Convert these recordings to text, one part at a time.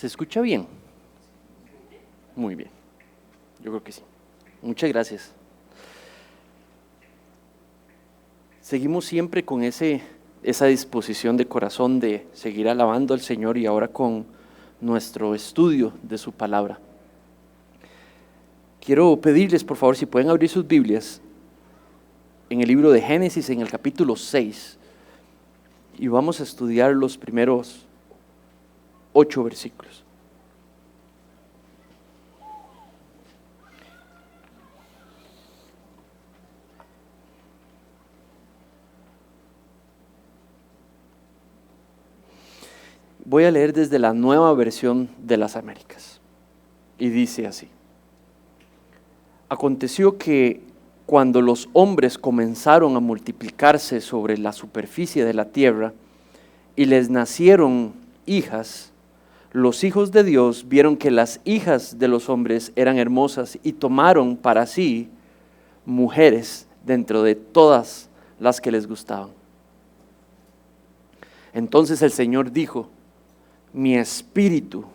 ¿Se escucha bien? Muy bien, yo creo que sí. Muchas gracias. Seguimos siempre con esa disposición de corazón de seguir alabando al Señor y ahora con nuestro estudio de su palabra. Quiero pedirles, por favor, si pueden abrir sus Biblias en el libro de Génesis, en el capítulo 6, y vamos a estudiar los primeros 8 versículos. Voy a leer desde la Nueva Versión de las Américas, y dice así: Aconteció que cuando los hombres comenzaron a multiplicarse sobre la superficie de la tierra y les nacieron hijas, los hijos de Dios vieron que las hijas de los hombres eran hermosas y tomaron para sí mujeres dentro de todas las que les gustaban. Entonces el Señor dijo: mi espíritu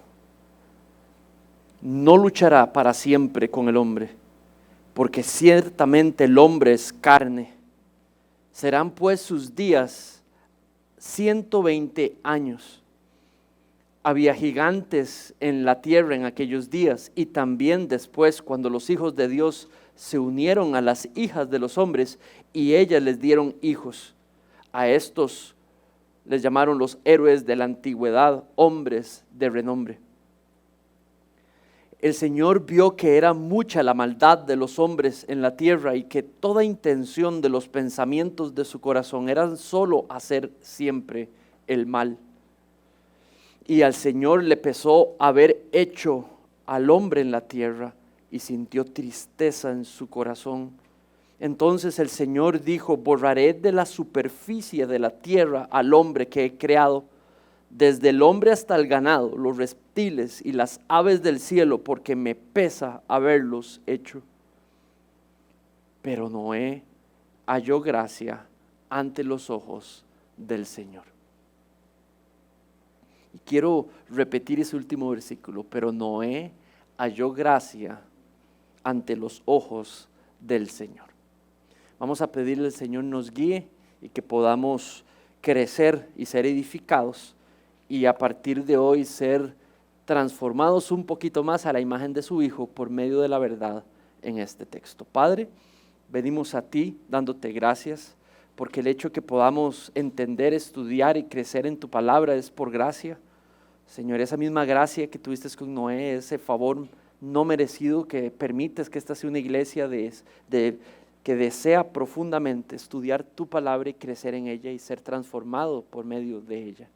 no luchará para siempre con el hombre, porque ciertamente el hombre es carne. Serán pues sus días 120 años. Había gigantes en la tierra en aquellos días, y también después, cuando los hijos de Dios se unieron a las hijas de los hombres, y ellas les dieron hijos. A estos les llamaron los héroes de la antigüedad, hombres de renombre. El Señor vio que era mucha la maldad de los hombres en la tierra y que toda intención de los pensamientos de su corazón eran solo hacer siempre el mal. Y al Señor le pesó haber hecho al hombre en la tierra y sintió tristeza en su corazón. Entonces el Señor dijo: borraré de la superficie de la tierra al hombre que he creado, desde el hombre hasta el ganado, los reptiles y las aves del cielo, porque me pesa haberlos hecho. Pero Noé halló gracia ante los ojos del Señor. Y quiero repetir ese último versículo: pero Noé halló gracia ante los ojos del Señor. Vamos a pedirle al Señor nos guíe y que podamos crecer y ser edificados, y a partir de hoy ser transformados un poquito más a la imagen de su Hijo por medio de la verdad en este texto. Padre, venimos a ti dándote gracias, porque el hecho que podamos entender, estudiar y crecer en tu palabra es por gracia. Señor, esa misma gracia que tuviste con Noé, ese favor no merecido que permites que esta sea una iglesia que desea profundamente estudiar tu palabra y crecer en ella y ser transformado por medio de ella.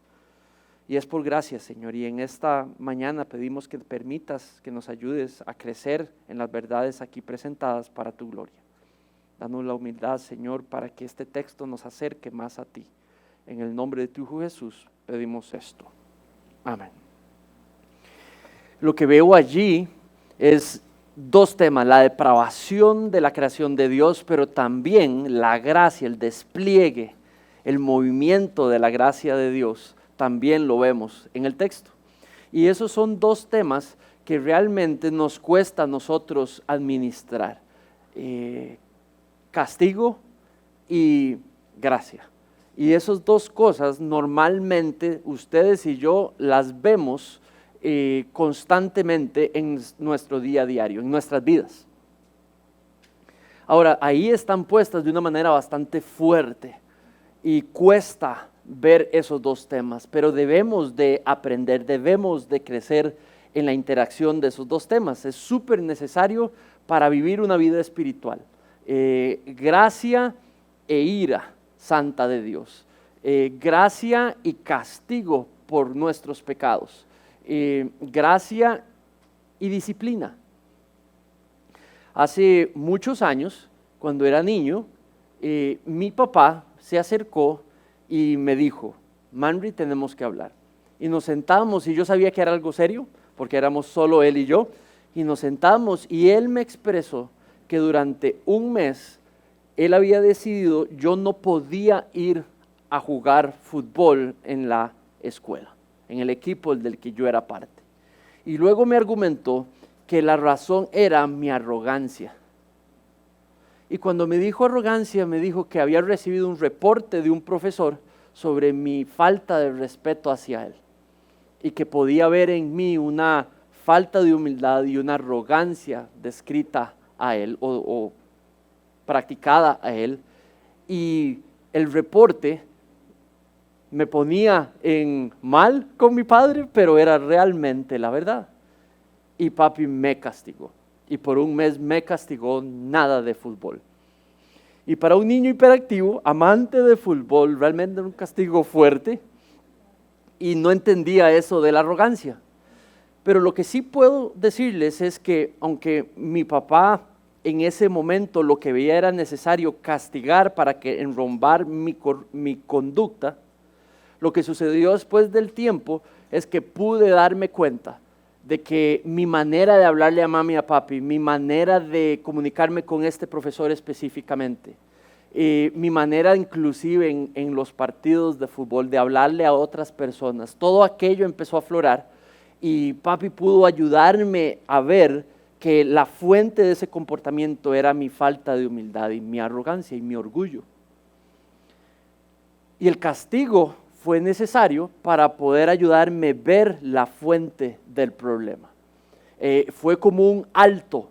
Y es por gracia, Señor, y en esta mañana pedimos que permitas que nos ayudes a crecer en las verdades aquí presentadas para tu gloria. Danos la humildad, Señor, para que este texto nos acerque más a ti. En el nombre de tu Hijo Jesús pedimos esto. Amén. Lo que veo allí es dos temas: la depravación de la creación de Dios, pero también la gracia, el despliegue, el movimiento de la gracia de Dios. También lo vemos en el texto. Y esos son dos temas que realmente nos cuesta a nosotros administrar: castigo y gracia. Y esas dos cosas normalmente ustedes y yo las vemos constantemente en nuestro día a diario, en nuestras vidas. Ahora, ahí están puestas de una manera bastante fuerte y cuesta ver esos dos temas, pero debemos de aprender, debemos de crecer en la interacción de esos dos temas. Es súper necesario para vivir una vida espiritual. Gracia e ira santa de Dios, gracia y castigo por nuestros pecados, gracia y disciplina. Hace muchos años, cuando era niño, mi papá se acercó y me dijo: Manri, tenemos que hablar. Y nos sentamos, y yo sabía que era algo serio, porque éramos solo él y yo, y nos sentamos, y él me expresó que durante un mes él había decidido yo no podía ir a jugar fútbol en la escuela, en el equipo del que yo era parte. Y luego me argumentó que la razón era mi arrogancia. Y cuando me dijo arrogancia, me dijo que había recibido un reporte de un profesor sobre mi falta de respeto hacia él. Y que podía ver en mí una falta de humildad y una arrogancia descrita a él o practicada a él. Y el reporte me ponía en mal con mi padre, pero era realmente la verdad. Y papi me castigó. Y por un mes me castigó nada de fútbol. Y para un niño hiperactivo, amante de fútbol, realmente era un castigo fuerte. Y no entendía eso de la arrogancia. Pero lo que sí puedo decirles es que aunque mi papá en ese momento lo que veía era necesario castigar para que enrumbar mi conducta, lo que sucedió después del tiempo es que pude darme cuenta de que mi manera de hablarle a mami y a papi, mi manera de comunicarme con este profesor específicamente, mi manera inclusive en los partidos de fútbol, de hablarle a otras personas, todo aquello empezó a aflorar y papi pudo ayudarme a ver que la fuente de ese comportamiento era mi falta de humildad y mi arrogancia y mi orgullo. Y el castigo fue necesario para poder ayudarme a ver la fuente del problema. Fue como un alto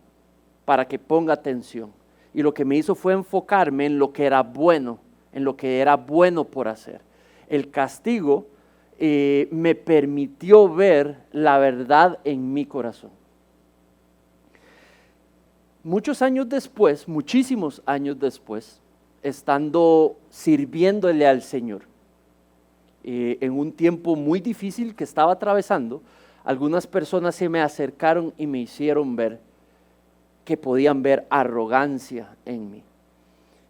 para que ponga atención. Y lo que me hizo fue enfocarme en lo que era bueno, en lo que era bueno por hacer. El castigo me permitió ver la verdad en mi corazón. Muchos años después, muchísimos años después, estando sirviéndole al Señor, en un tiempo muy difícil que estaba atravesando, algunas personas se me acercaron y me hicieron ver que podían ver arrogancia en mí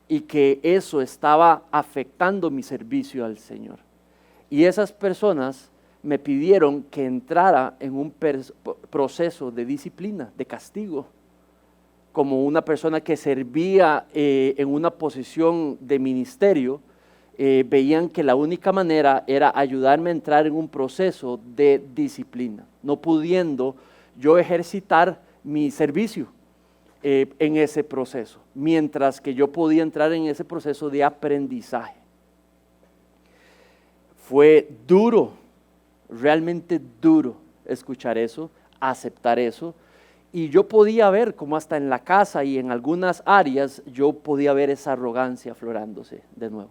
y que eso estaba afectando mi servicio al Señor. Y esas personas me pidieron que entrara en un proceso de disciplina, de castigo, como una persona que servía en una posición de ministerio. Veían que la única manera era ayudarme a entrar en un proceso de disciplina, no pudiendo yo ejercitar mi servicio en ese proceso, mientras que yo podía entrar en ese proceso de aprendizaje. Fue duro, realmente duro escuchar eso, aceptar eso, y yo podía ver como hasta en la casa y en algunas áreas yo podía ver esa arrogancia aflorándose de nuevo.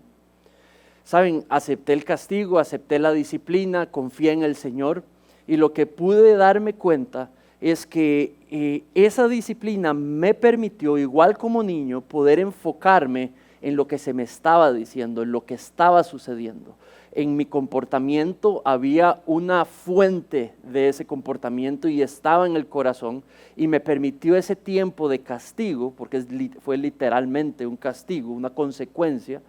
Saben, acepté el castigo, acepté la disciplina, confié en el Señor y lo que pude darme cuenta es que esa disciplina me permitió, igual como niño, poder enfocarme en lo que se me estaba diciendo, en lo que estaba sucediendo. En mi comportamiento había una fuente de ese comportamiento y estaba en el corazón y me permitió ese tiempo de castigo, porque fue literalmente un castigo, una consecuencia,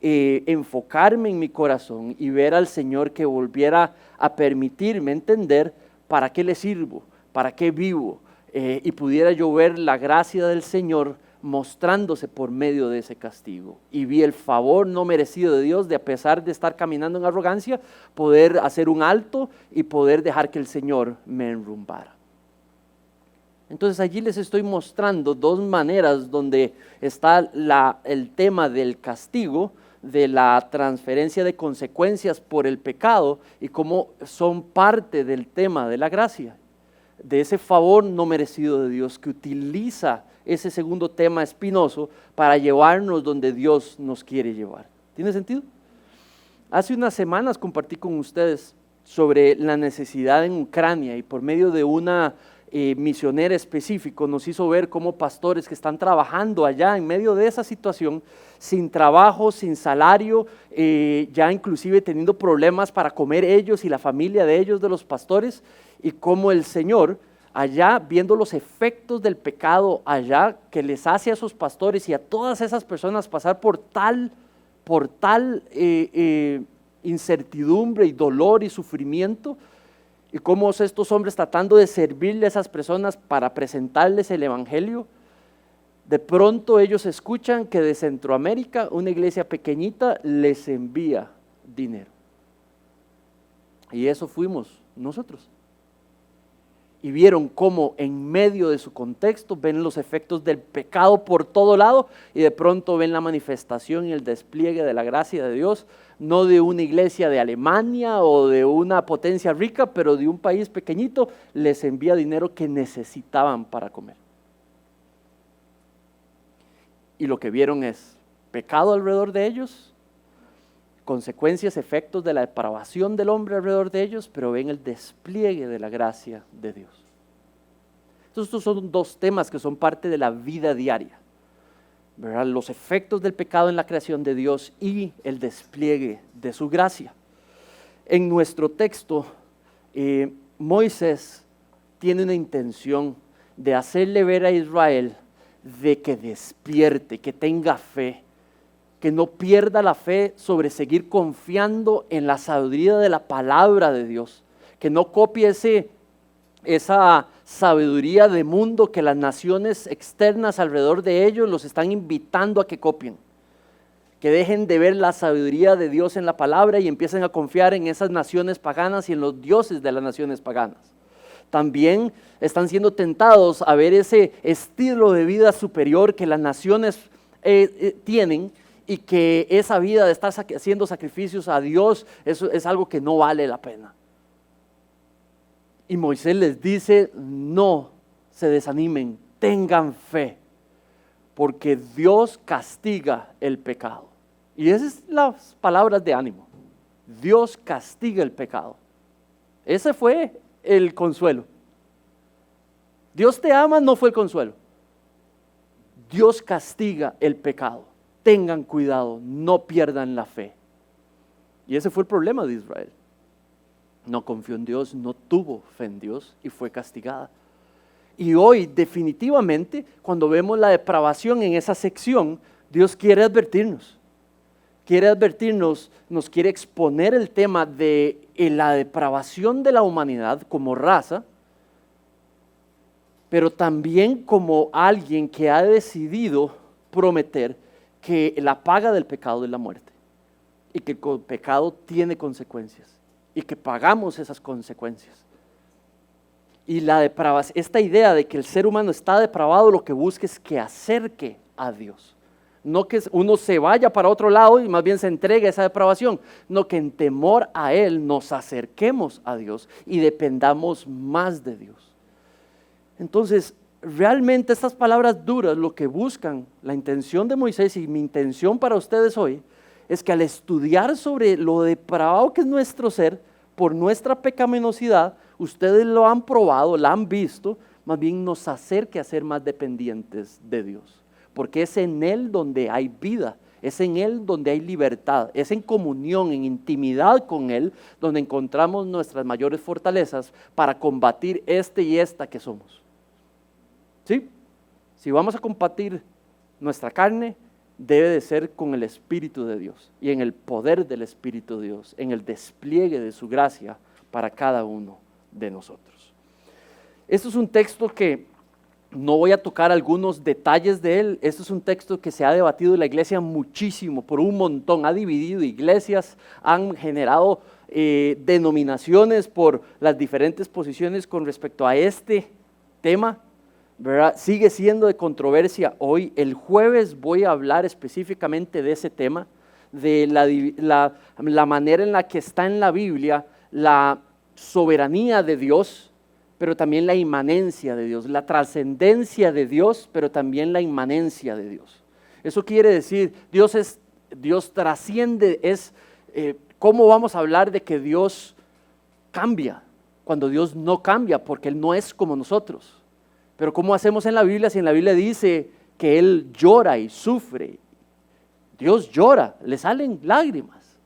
enfocarme en mi corazón y ver al Señor que volviera a permitirme entender para qué le sirvo, para qué vivo, y pudiera yo ver la gracia del Señor mostrándose por medio de ese castigo. Y vi el favor no merecido de Dios de, a pesar de estar caminando en arrogancia, poder hacer un alto y poder dejar que el Señor me enrumbara. Entonces allí les estoy mostrando dos maneras donde está el tema del castigo, de la transferencia de consecuencias por el pecado y cómo son parte del tema de la gracia, de ese favor no merecido de Dios que utiliza ese segundo tema espinoso para llevarnos donde Dios nos quiere llevar. ¿Tiene sentido? Hace unas semanas compartí con ustedes sobre la necesidad en Ucrania y por medio de una misionera específico nos hizo ver cómo pastores que están trabajando allá en medio de esa situación, sin trabajo, sin salario, ya inclusive teniendo problemas para comer ellos y la familia de ellos, de los pastores, y cómo el Señor allá, viendo los efectos del pecado allá, que les hace a esos pastores y a todas esas personas pasar por tal incertidumbre y dolor y sufrimiento, y cómo estos hombres tratando de servirle a esas personas para presentarles el evangelio, de pronto ellos escuchan que de Centroamérica una iglesia pequeñita les envía dinero. Y eso fuimos nosotros. y vieron cómo en medio de su contexto ven los efectos del pecado por todo lado y de pronto ven la manifestación y el despliegue de la gracia de Dios, no de una iglesia de Alemania o de una potencia rica, pero de un país pequeñito, les envía dinero que necesitaban para comer. Y lo que vieron es pecado alrededor de ellos, consecuencias, efectos de la depravación del hombre alrededor de ellos, pero ven el despliegue de la gracia de Dios. Entonces, estos son dos temas que son parte de la vida diaria, ¿verdad? Los efectos del pecado en la creación de Dios y el despliegue de su gracia. En nuestro texto, Moisés tiene una intención de hacerle ver a Israel de que despierte, que tenga fe, que no pierda la fe sobre seguir confiando en la sabiduría de la palabra de Dios, que no copie esa sabiduría de mundo que las naciones externas alrededor de ellos los están invitando a que copien, que dejen de ver la sabiduría de Dios en la palabra y empiecen a confiar en esas naciones paganas y en los dioses de las naciones paganas. También están siendo tentados a ver ese estilo de vida superior que las naciones tienen, y que esa vida de estar haciendo sacrificios a Dios, eso es algo que no vale la pena. Y Moisés les dice, no se desanimen, tengan fe, porque Dios castiga el pecado. Y esas son las palabras de ánimo. Dios castiga el pecado. Ese fue el consuelo. Dios te ama no fue el consuelo. Dios castiga el pecado. Tengan cuidado, no pierdan la fe. Y ese fue el problema de Israel. No confió en Dios, no tuvo fe en Dios y fue castigada. Y hoy definitivamente, cuando vemos la depravación en esa sección, Dios quiere advertirnos. Nos quiere exponer el tema de la depravación de la humanidad como raza, pero también como alguien que ha decidido prometer que la paga del pecado es la muerte y que el pecado tiene consecuencias y que pagamos esas consecuencias. Y la depravación, esta idea de que el ser humano está depravado, lo que busca es que acerque a Dios. No que uno se vaya para otro lado y más bien se entregue a esa depravación, no que en temor a Él nos acerquemos a Dios y dependamos más de Dios. Entonces, realmente estas palabras duras lo que buscan, la intención de Moisés y mi intención para ustedes hoy, es que al estudiar sobre lo depravado que es nuestro ser, por nuestra pecaminosidad, ustedes lo han probado, lo han visto, más bien nos acerque a ser más dependientes de Dios, porque es en Él donde hay vida, es en Él donde hay libertad, es en comunión, en intimidad con Él, donde encontramos nuestras mayores fortalezas para combatir y esta que somos. ¿Sí? Si vamos a combatir nuestra carne, debe de ser con el Espíritu de Dios y en el poder del Espíritu de Dios, en el despliegue de su gracia para cada uno de nosotros. Esto es un texto que no voy a tocar algunos detalles de él. Esto es un texto que se ha debatido en la iglesia muchísimo, por un montón, ha dividido iglesias, han generado denominaciones por las diferentes posiciones con respecto a este tema, ¿verdad? Sigue siendo de controversia hoy. El jueves voy a hablar específicamente de ese tema, de la manera en la que está en la Biblia la soberanía de Dios, pero también la inmanencia de Dios, la trascendencia de Dios, pero también la inmanencia de Dios. Eso quiere decir, Dios trasciende, ¿cómo vamos a hablar de que Dios cambia? Cuando Dios no cambia, porque Él no es como nosotros. Pero ¿cómo hacemos en la Biblia si en la Biblia dice que Él llora y sufre? Dios llora, le salen lágrimas.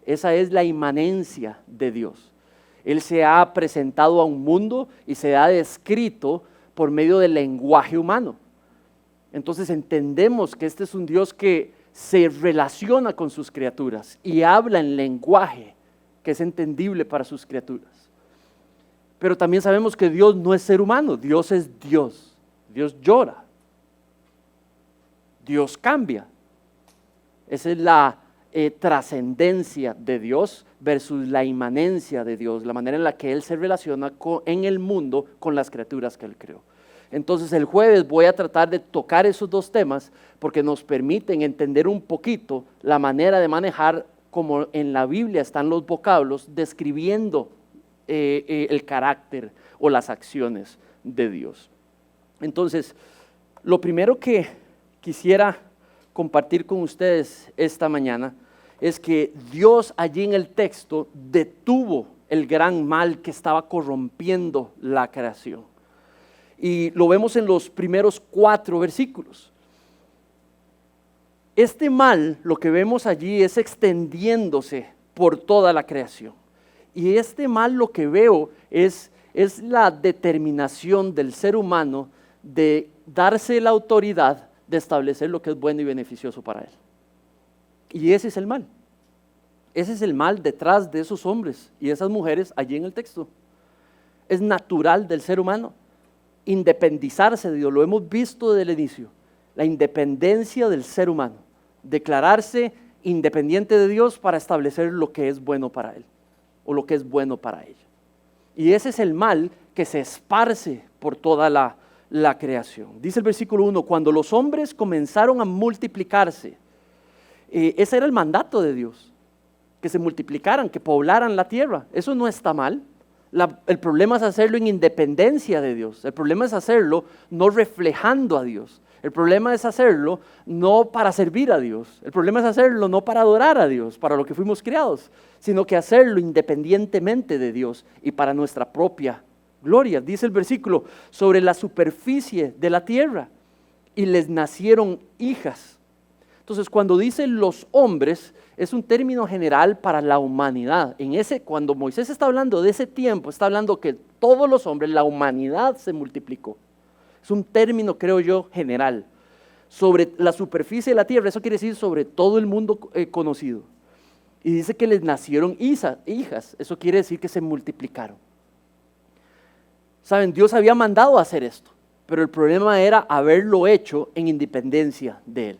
Esa es la inmanencia de Dios. Él se ha presentado a un mundo y se ha descrito por medio del lenguaje humano. Entonces entendemos que este es un Dios que se relaciona con sus criaturas y habla en lenguaje que es entendible para sus criaturas. Pero también sabemos que Dios no es ser humano, Dios es Dios. Dios llora, Dios cambia. Esa es trascendencia de Dios versus la inmanencia de Dios, la manera en la que Él se relaciona en el mundo con las criaturas que Él creó. Entonces el jueves voy a tratar de tocar esos dos temas porque nos permiten entender un poquito la manera de manejar como en la Biblia están los vocablos describiendo el carácter o las acciones de Dios. Entonces, lo primero que quisiera compartir con ustedes esta mañana es que Dios allí en el texto detuvo el gran mal que estaba corrompiendo la creación. Y lo vemos en los primeros 4 versículos. Este mal, lo que vemos allí es extendiéndose por toda la creación. Y este mal lo que veo es la determinación del ser humano de darse la autoridad de establecer lo que es bueno y beneficioso para él. Y ese es el mal. Ese es el mal detrás de esos hombres y esas mujeres allí en el texto. Es natural del ser humano independizarse de Dios, lo hemos visto desde el inicio, la independencia del ser humano, declararse independiente de Dios para establecer lo que es bueno para él o lo que es bueno para ella. Y ese es el mal que se esparce por toda la creación. Dice el versículo 1, cuando los hombres comenzaron a multiplicarse, ese era el mandato de Dios, que se multiplicaran, que poblaran la tierra. Eso no está mal. El problema es hacerlo en independencia de Dios. El problema es hacerlo no reflejando a Dios. El problema es hacerlo no para servir a Dios. El problema es hacerlo no para adorar a Dios, para lo que fuimos creados, sino que hacerlo independientemente de Dios y para nuestra propia gloria. Dice el versículo, sobre la superficie de la tierra, y les nacieron hijas. Entonces, cuando dice los hombres, es un término general para la humanidad. Cuando Moisés está hablando de ese tiempo, está hablando que todos los hombres, la humanidad se multiplicó. Es un término, creo yo, general. Sobre la superficie de la tierra, eso quiere decir sobre todo el mundo conocido. Y dice que les nacieron hijas, eso quiere decir que se multiplicaron. Saben, Dios había mandado a hacer esto, pero el problema era haberlo hecho en independencia de Él.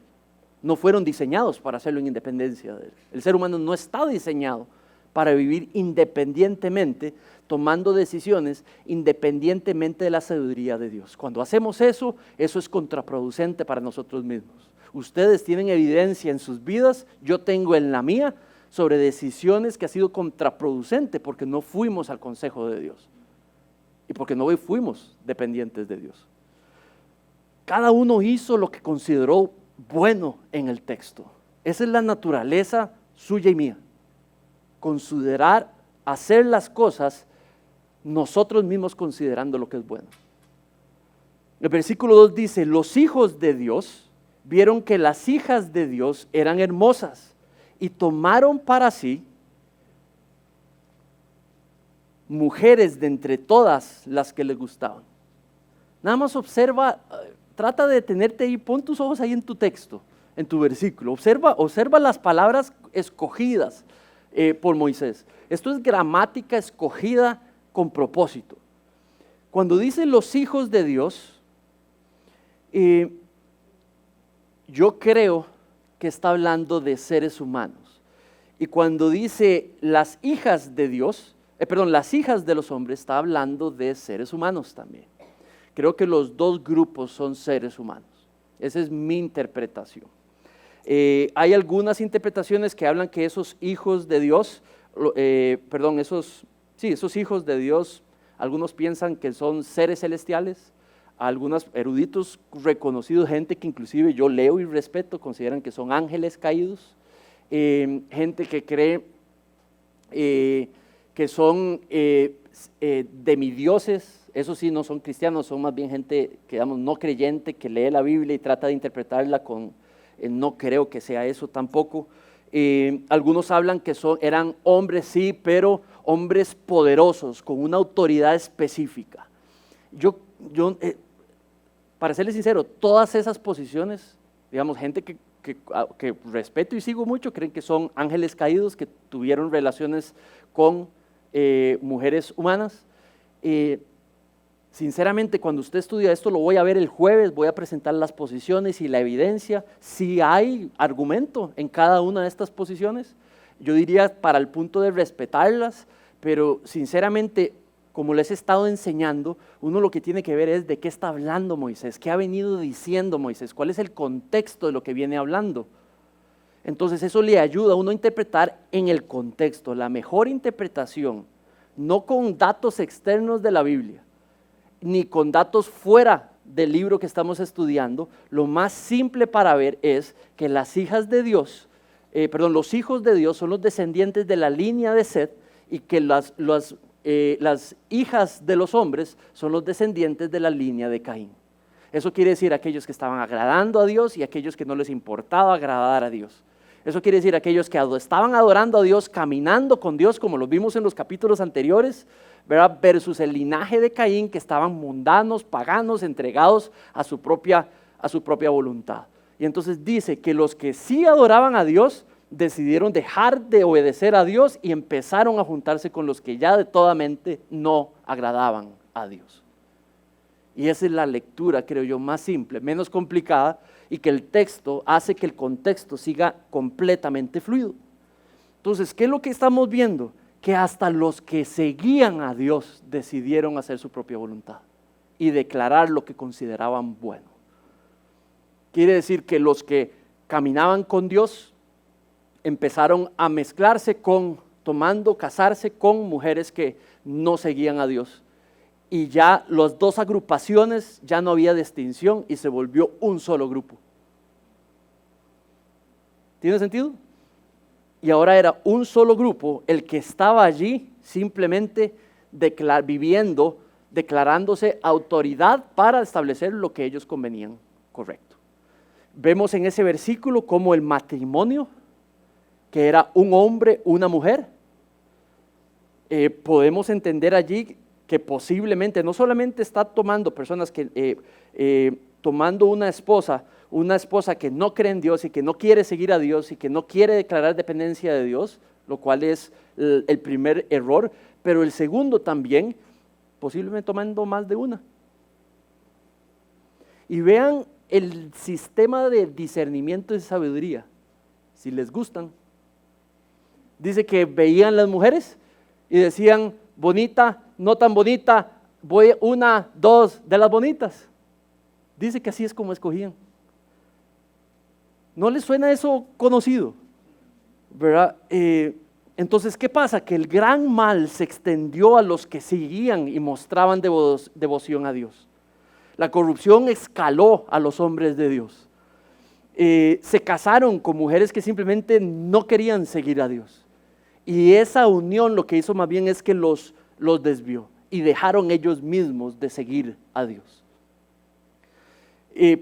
No fueron diseñados para hacerlo en independencia de Él. El ser humano no está diseñado para vivir independientemente, tomando decisiones independientemente de la sabiduría de Dios. Cuando hacemos eso, eso es contraproducente para nosotros mismos. Ustedes tienen evidencia en sus vidas, yo tengo en la mía, sobre decisiones que ha sido contraproducente porque no fuimos al consejo de Dios y porque no fuimos dependientes de Dios. Cada uno hizo lo que consideró bueno en el texto. Esa es la naturaleza suya y mía. Considerar, hacer las cosas nosotros mismos considerando lo que es bueno. El versículo 2 dice, los hijos de Dios vieron que las hijas de Dios eran hermosas y tomaron para sí mujeres de entre todas las que les gustaban. Nada más observa, trata de detenerte ahí, pon tus ojos ahí en tu texto, en tu versículo. Observa las palabras escogidas por Moisés. Esto es gramática escogida con propósito. Cuando dice los hijos de Dios, yo creo que está hablando de seres humanos. Y cuando dice las hijas de Dios, las hijas de los hombres, está hablando de seres humanos también. Creo que los dos grupos son seres humanos. Esa es mi interpretación. Hay algunas interpretaciones que hablan que esos hijos de Dios, esos hijos de Dios, algunos piensan que son seres celestiales, algunos eruditos reconocidos, gente que inclusive yo leo y respeto, consideran que son ángeles caídos, gente que cree que son demidioses. Eso sí, no son cristianos, son más bien gente que, digamos, no creyente, que lee la Biblia y trata de interpretarla con, no creo que sea eso tampoco. Algunos hablan que eran hombres, sí, pero hombres poderosos, con una autoridad específica. Para serles sincero, todas esas posiciones, digamos, gente que respeto y sigo mucho, creen que son ángeles caídos que tuvieron relaciones con mujeres humanas. Sinceramente, cuando usted estudia esto, lo voy a ver el jueves, voy a presentar las posiciones y la evidencia, si hay argumento en cada una de estas posiciones. Yo diría para el punto de respetarlas, pero sinceramente, como les he estado enseñando, uno lo que tiene que ver es de qué está hablando Moisés, qué ha venido diciendo Moisés, cuál es el contexto de lo que viene hablando. Entonces eso le ayuda a uno a interpretar en el contexto, la mejor interpretación, no con datos externos de la Biblia, ni con datos fuera del libro que estamos estudiando. Lo más simple para ver es que las hijas de Dios, los hijos de Dios son los descendientes de la línea de Set, y que las hijas de los hombres son los descendientes de la línea de Caín. Eso quiere decir aquellos que estaban agradando a Dios y aquellos que no les importaba agradar a Dios. Eso quiere decir aquellos que estaban adorando a Dios, caminando con Dios, como lo vimos en los capítulos anteriores, ¿verdad? Versus el linaje de Caín, que estaban mundanos, paganos, entregados a su propia voluntad. Y entonces dice que los que sí adoraban a Dios decidieron dejar de obedecer a Dios y empezaron a juntarse con los que ya de toda mente no agradaban a Dios. Y esa es la lectura, creo yo, más simple, menos complicada, y que el texto hace que el contexto siga completamente fluido. Entonces, ¿qué es lo que estamos viendo? Que hasta los que seguían a Dios decidieron hacer su propia voluntad y declarar lo que consideraban bueno. Quiere decir que los que caminaban con Dios empezaron a mezclarse casarse con mujeres que no seguían a Dios. Y ya las dos agrupaciones, ya no había distinción y se volvió un solo grupo. ¿Tiene sentido? Y ahora era un solo grupo el que estaba allí simplemente declarándose autoridad para establecer lo que ellos convenían correcto. Vemos en ese versículo cómo el matrimonio, que era un hombre, una mujer, podemos entender allí que posiblemente no solamente está tomando personas tomando una esposa que no cree en Dios y que no quiere seguir a Dios y que no quiere declarar dependencia de Dios, lo cual es el primer error, pero el segundo también, posiblemente tomando más de una. Y vean el sistema de discernimiento y sabiduría, si les gustan. Dice que veían las mujeres y decían, bonita, no tan bonita, voy una, dos de las bonitas. Dice que así es como escogían. ¿No les suena eso conocido? ¿Verdad? Entonces, ¿qué pasa? Que el gran mal se extendió a los que seguían y mostraban devoción a Dios. La corrupción escaló a los hombres de Dios. Se casaron con mujeres que simplemente no querían seguir a Dios. Y esa unión lo que hizo más bien es que los desvió y dejaron ellos mismos de seguir a Dios.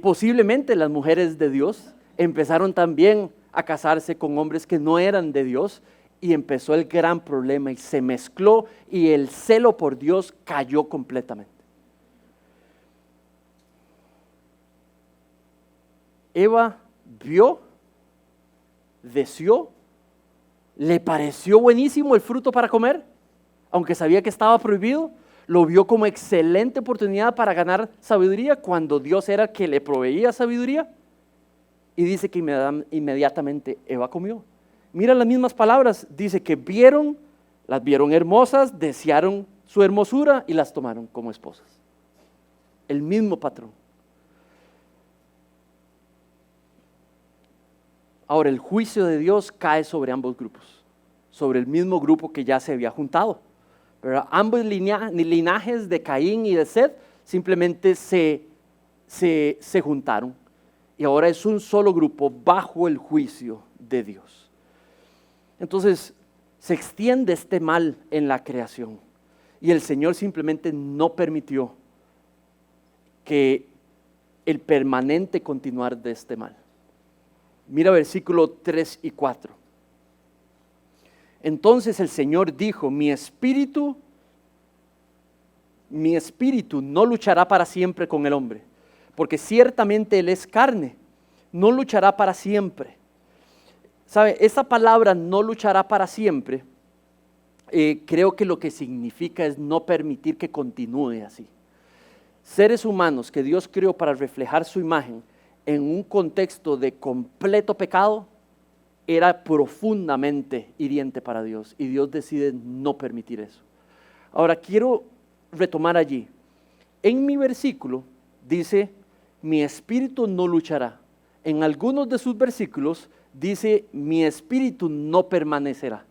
Posiblemente las mujeres de Dios empezaron también a casarse con hombres que no eran de Dios y empezó el gran problema y se mezcló y el celo por Dios cayó completamente. Eva vio, deseó, le pareció buenísimo el fruto para comer, aunque sabía que estaba prohibido, lo vio como excelente oportunidad para ganar sabiduría cuando Dios era el que le proveía sabiduría. Y dice que inmediatamente Eva comió. Mira las mismas palabras, dice que las vieron hermosas, desearon su hermosura y las tomaron como esposas. El mismo patrón. Ahora el juicio de Dios cae sobre ambos grupos, sobre el mismo grupo que ya se había juntado. Pero ambos linajes de Caín y de Set simplemente se juntaron. Y ahora es un solo grupo bajo el juicio de Dios. Entonces se extiende este mal en la creación. Y el Señor simplemente no permitió que el permanente continuar de este mal. Mira versículo 3 y 4. Entonces el Señor dijo, mi espíritu no luchará para siempre con el hombre, porque ciertamente él es carne, no luchará para siempre. ¿Sabe? Esa palabra no luchará para siempre, creo que lo que significa es no permitir que continúe así. seres humanos que Dios creó para reflejar su imagen en un contexto de completo pecado, era profundamente hiriente para Dios, y Dios decide no permitir eso. Ahora quiero retomar allí. En mi versículo dice, mi espíritu no luchará. En algunos de sus versículos dice, mi espíritu no permanecerá.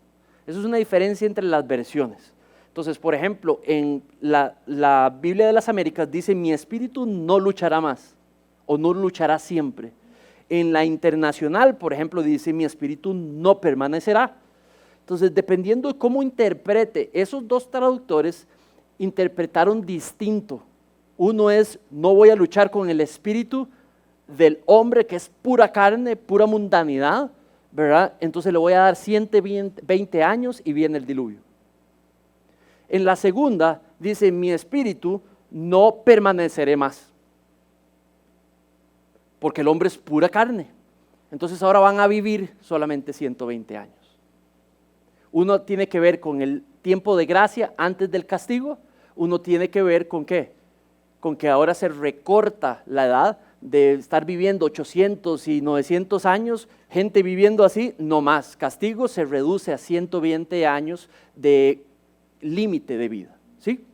Eso es una diferencia entre las versiones. Entonces, por ejemplo, en la Biblia de las Américas dice, mi espíritu no luchará más, o no luchará siempre. En la internacional, por ejemplo, dice, mi espíritu no permanecerá. Entonces, dependiendo de cómo interprete, esos dos traductores interpretaron distinto. Uno es, no voy a luchar con el espíritu del hombre que es pura carne, pura mundanidad, ¿verdad? Entonces le voy a dar 120 años y viene el diluvio. En la segunda dice, mi espíritu no permaneceré más, porque el hombre es pura carne. Entonces ahora van a vivir solamente 120 años. Uno tiene que ver con el tiempo de gracia antes del castigo. Uno tiene que ver con ¿qué? Con que ahora se recorta la edad de estar viviendo 800 y 900 años, gente viviendo así, no más. Castigo se reduce a 120 años de límite de vida, ¿sí?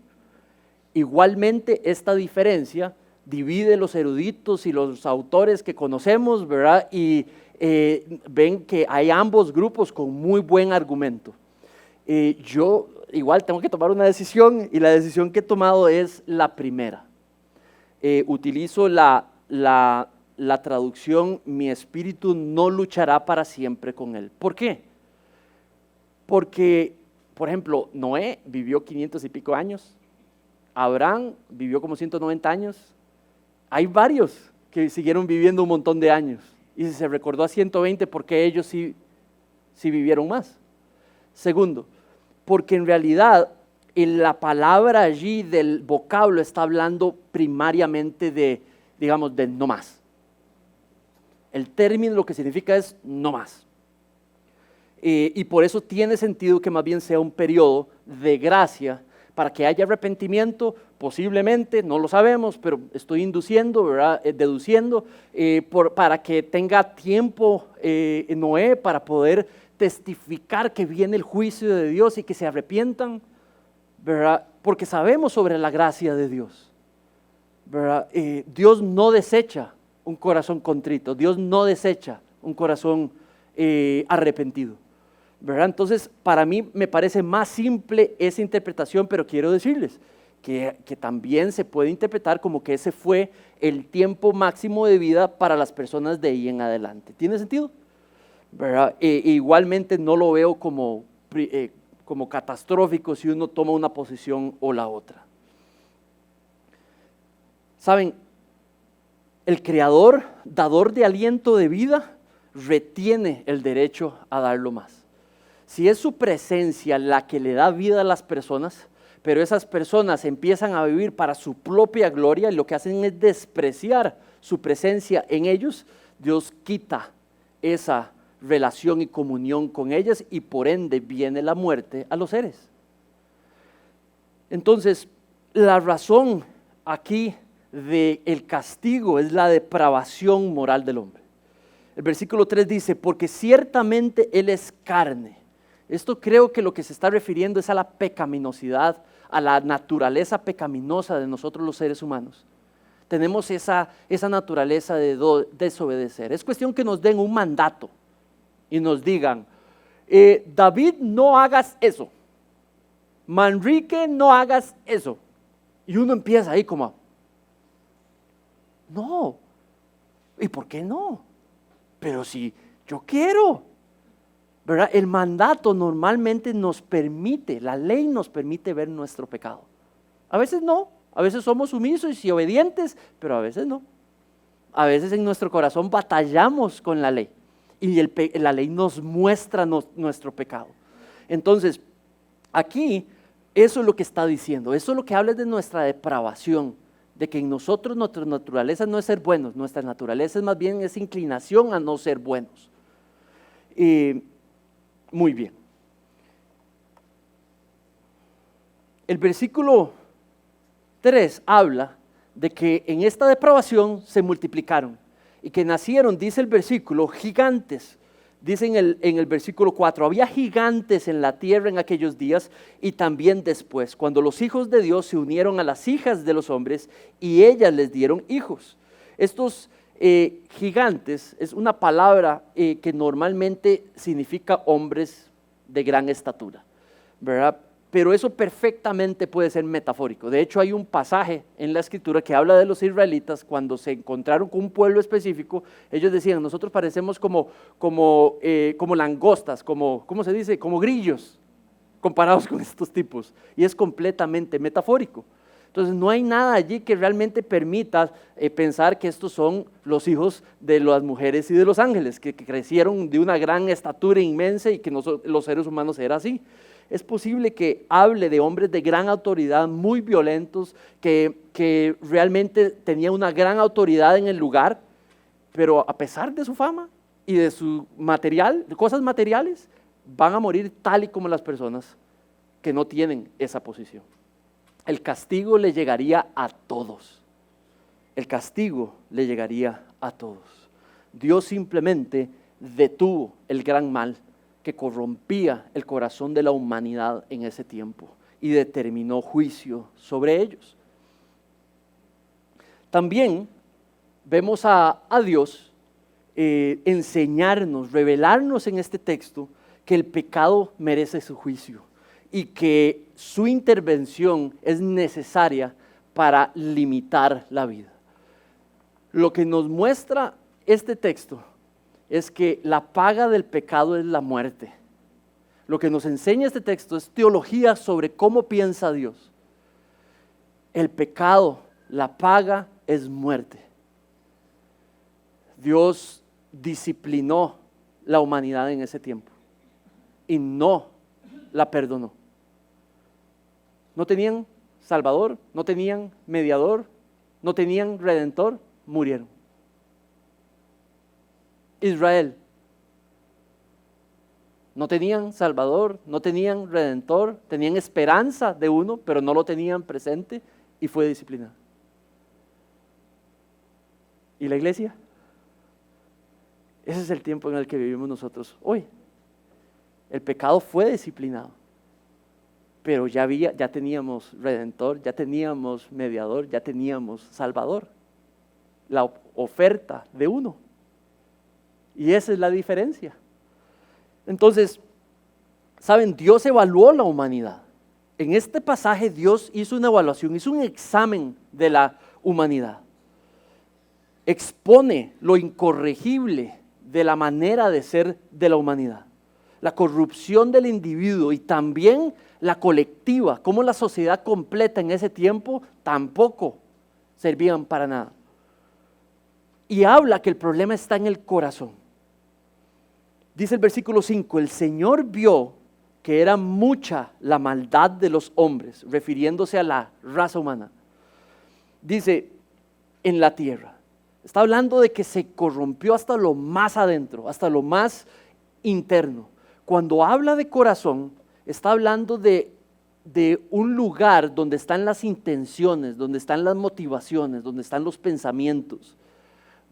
Igualmente esta diferencia divide los eruditos y los autores que conocemos, ¿verdad? Y ven que hay ambos grupos con muy buen argumento. Yo igual tengo que tomar una decisión, y la decisión que he tomado es la primera. Utilizo la traducción, mi espíritu no luchará para siempre con él. ¿Por qué? Porque, por ejemplo, Noé vivió 500 y pico años, Abraham vivió como 190 años, hay varios que siguieron viviendo un montón de años, y se recordó a 120 porque ellos sí vivieron más. Segundo, porque en realidad en la palabra allí del vocablo está hablando primariamente de, digamos, de no más. El término lo que significa es no más. Y por eso tiene sentido que más bien sea un periodo de gracia para que haya arrepentimiento, posiblemente, no lo sabemos, pero estoy induciendo, ¿verdad? Deduciendo, para que tenga tiempo Noé para poder testificar que viene el juicio de Dios y que se arrepientan, ¿verdad? Porque sabemos sobre la gracia de Dios, ¿verdad? Dios no desecha un corazón contrito, Dios no desecha un corazón arrepentido, ¿verdad? Entonces, para mí me parece más simple esa interpretación, pero quiero decirles que también se puede interpretar como que ese fue el tiempo máximo de vida para las personas de ahí en adelante. ¿Tiene sentido? ¿Verdad? Igualmente no lo veo como catastrófico si uno toma una posición o la otra. ¿Saben? El Creador, dador de aliento de vida, retiene el derecho a darlo más. Si es su presencia la que le da vida a las personas, pero esas personas empiezan a vivir para su propia gloria y lo que hacen es despreciar su presencia en ellos, Dios quita esa relación y comunión con ellas, y por ende viene la muerte a los seres. Entonces, la razón aquí del castigo es la depravación moral del hombre. El versículo 3 dice, porque ciertamente él es carne. Esto creo que lo que se está refiriendo es a la pecaminosidad, a la naturaleza pecaminosa de nosotros los seres humanos. Tenemos esa naturaleza de desobedecer. Es cuestión que nos den un mandato y nos digan, David, no hagas eso, Manrique, no hagas eso, y uno empieza ahí como, no, ¿y por qué no? Pero si yo quiero, ¿verdad? El mandato normalmente nos permite, la ley nos permite ver nuestro pecado. A veces no, a veces somos sumisos y obedientes, pero a veces no. A veces en nuestro corazón batallamos con la ley. Y la ley nos muestra nuestro pecado. Entonces, aquí, eso es lo que está diciendo. Eso es lo que habla de nuestra depravación. De que en nosotros nuestra naturaleza no es ser buenos. Nuestra naturaleza es más bien esa inclinación a no ser buenos. Muy bien. El versículo 3 habla de que en esta depravación se multiplicaron y que nacieron, dice el versículo, gigantes. Dice en el versículo 4, había gigantes en la tierra en aquellos días y también después, cuando los hijos de Dios se unieron a las hijas de los hombres y ellas les dieron hijos. Estos gigantes es una palabra que normalmente significa hombres de gran estatura, ¿verdad? Pero eso perfectamente puede ser metafórico. De hecho, hay un pasaje en la Escritura que habla de los israelitas cuando se encontraron con un pueblo específico. Ellos decían, nosotros parecemos como langostas, ¿cómo se dice? Como grillos, comparados con estos tipos. Y es completamente metafórico. Entonces, no hay nada allí que realmente permita pensar que estos son los hijos de las mujeres y de los ángeles, que crecieron de una gran estatura inmensa y que los seres humanos eran así. Es posible que hable de hombres de gran autoridad, muy violentos, que realmente tenían una gran autoridad en el lugar, pero a pesar de su fama y de su material, de cosas materiales, van a morir tal y como las personas que no tienen esa posición. El castigo le llegaría a todos. El castigo le llegaría a todos. Dios simplemente detuvo el gran mal que corrompía el corazón de la humanidad en ese tiempo y determinó juicio sobre ellos. También vemos a Dios enseñarnos, revelarnos en este texto que el pecado merece su juicio y que su intervención es necesaria para limitar la vida. Lo que nos muestra este texto es que la paga del pecado es la muerte. Lo que nos enseña este texto es teología sobre cómo piensa Dios. El pecado, la paga es muerte. Dios disciplinó la humanidad en ese tiempo y no la perdonó. No tenían salvador, no tenían mediador, no tenían redentor, murieron. Israel, no tenían salvador, no tenían redentor, tenían esperanza de uno, pero no lo tenían presente y fue disciplinado. ¿Y la iglesia? Ese es el tiempo en el que vivimos nosotros hoy. El pecado fue disciplinado, pero ya teníamos redentor, ya teníamos mediador, ya teníamos salvador. La oferta de uno. Y esa es la diferencia. Entonces, ¿saben? Dios evaluó la humanidad. En este pasaje Dios hizo una evaluación, hizo un examen de la humanidad. Expone lo incorregible de la manera de ser de la humanidad. La corrupción del individuo y también la colectiva, como la sociedad completa en ese tiempo tampoco servían para nada. Y habla que el problema está en el corazón. Dice el versículo 5, el Señor vio que era mucha la maldad de los hombres, refiriéndose a la raza humana. Dice, en la tierra. Está hablando de que se corrompió hasta lo más adentro, hasta lo más interno. Cuando habla de corazón, está hablando de un lugar donde están las intenciones, donde están las motivaciones, donde están los pensamientos,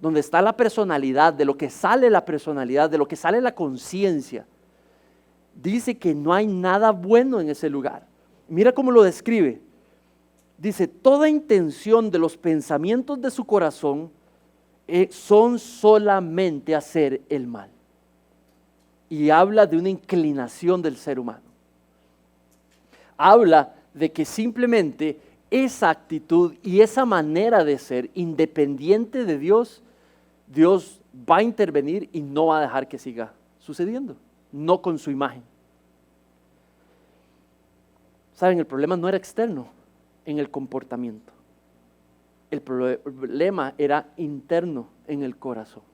donde está la personalidad, de lo que sale la personalidad, de lo que sale la conciencia. Dice que no hay nada bueno en ese lugar. Mira cómo lo describe. Dice, toda intención de los pensamientos de su corazón son solamente hacer el mal. Y habla de una inclinación del ser humano. Habla de que simplemente esa actitud y esa manera de ser independiente de Dios, Dios va a intervenir y no va a dejar que siga sucediendo, no con su imagen. Saben, el problema no era externo en el comportamiento. El problema era interno en el corazón.